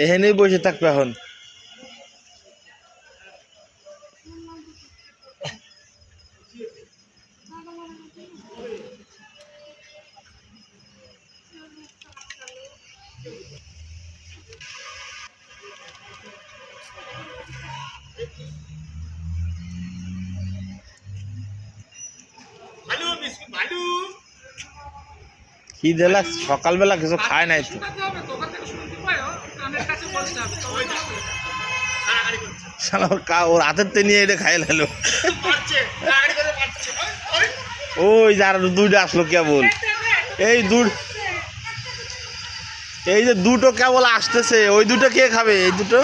এখানেই বসে থাকবে এখন। কি দিলা সকালবেলা কিছু খায় নাই তো। ওর হাতের তে নিয়ে এটা খাই লালো। ওই যার দুইটা আসলো কেবল, এই যে দুটো কেবল আসতেছে, ওই দুটো কে খাবে? এই দুটো